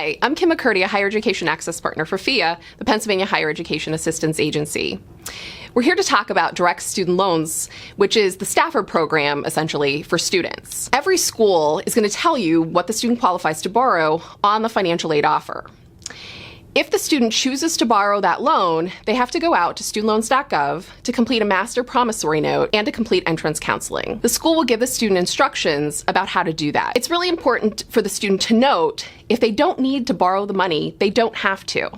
Hi, I'm Kim McCurdy, a Higher Education Access Partner for PHEA, the Pennsylvania Higher Education Assistance Agency. We're here to talk about direct student loans, which is the Stafford program, essentially, for students. Every school is going to tell you what the student qualifies to borrow on the financial aid offer. If the student chooses to borrow that loan, they have to go out to studentloans.gov to complete a master promissory note and to complete entrance counseling. The school will give the student instructions about how to do that. It's really important for the student to note if they don't need to borrow the money, they don't have to.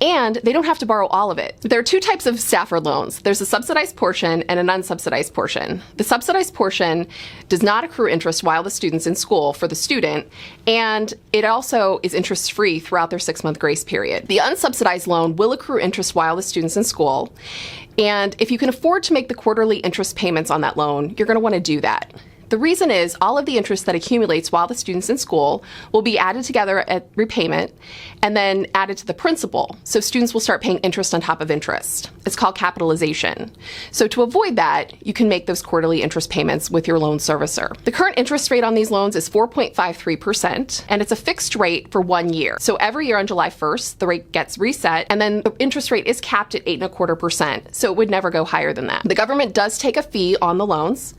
And they don't have to borrow all of it. There are two types of Stafford loans. There's a subsidized portion and an unsubsidized portion. The subsidized portion does not accrue interest while the student's in school for the student, and it also is interest-free throughout their 6-month grace period. The unsubsidized loan will accrue interest while the student's in school, and if you can afford to make the quarterly interest payments on that loan, you're going to want to do that. The reason is all of the interest that accumulates while the student's in school will be added together at repayment and then added to the principal. So students will start paying interest on top of interest. It's called capitalization. So to avoid that, you can make those quarterly interest payments with your loan servicer. The current interest rate on these loans is 4.53%, and it's a fixed rate for 1 year. So every year on July 1st, the rate gets reset, and then the interest rate is capped at 8.25%. So it would never go higher than that. The government does take a fee on the loans.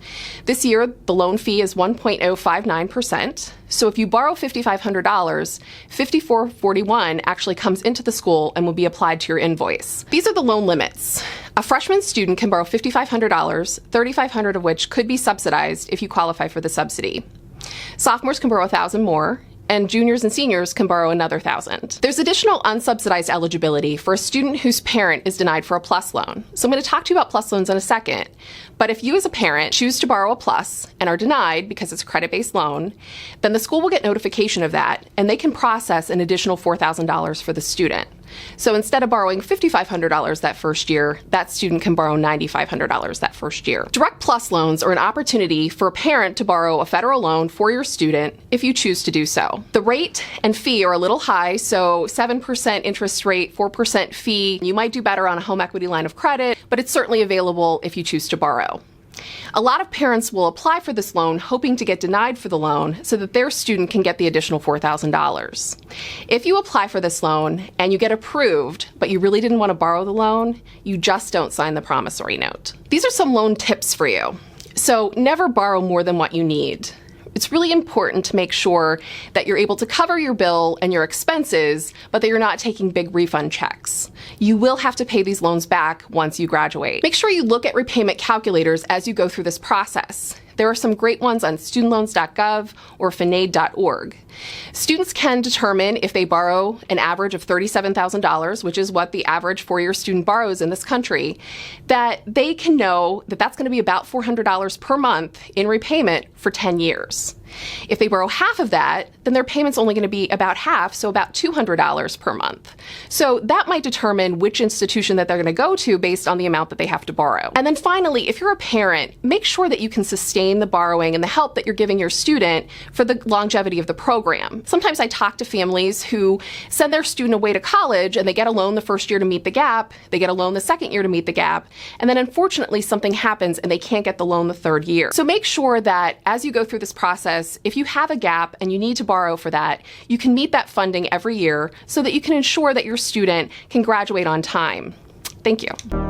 This year, the loan fee is 1.059%. So if you borrow $5,500, $5,441 actually comes into the school and will be applied to your invoice. These are the loan limits. A freshman student can borrow $5,500, $3,500 of which could be subsidized if you qualify for the subsidy. Sophomores can borrow $1,000 more, and juniors and seniors can borrow another $1,000. There's additional unsubsidized eligibility for a student whose parent is denied for a PLUS loan. So I'm going to talk to you about PLUS loans in a second, but if you as a parent choose to borrow a PLUS and are denied because it's a credit-based loan, then the school will get notification of that, and they can process an additional $4,000 for the student. So instead of borrowing $5,500 that first year, that student can borrow $9,500 that first year. Direct PLUS loans are an opportunity for a parent to borrow a federal loan for your student if you choose to do so. The rate and fee are a little high, so 7% interest rate, 4% fee. You might do better on a home equity line of credit, but it's certainly available if you choose to borrow. A lot of parents will apply for this loan hoping to get denied for the loan so that their student can get the additional $4,000. If you apply for this loan and you get approved, but you really didn't want to borrow the loan, you just don't sign the promissory note. These are some loan tips for you. So never borrow more than what you need. It's really important to make sure that you're able to cover your bill and your expenses, but that you're not taking big refund checks. You will have to pay these loans back once you graduate. Make sure you look at repayment calculators as you go through this process. There are some great ones on studentloans.gov or finaid.org. Students can determine if they borrow an average of $37,000, which is what the average four-year student borrows in this country, that they can know that that's going to be about $400 per month in repayment for 10 years. If they borrow half of that, then their payment's only going to be about half, so about $200 per month. So that might determine which institution that they're going to go to based on the amount that they have to borrow. And then finally, if you're a parent, make sure that you can sustain the borrowing and the help that you're giving your student for the longevity of the program. Sometimes I talk to families who send their student away to college and they get a loan the first year to meet the gap, they get a loan the second year to meet the gap, and then unfortunately something happens and they can't get the loan the third year. So make sure that as you go through this process, if you have a gap and you need to borrow for that, you can meet that funding every year so that you can ensure that your student can graduate on time. Thank you.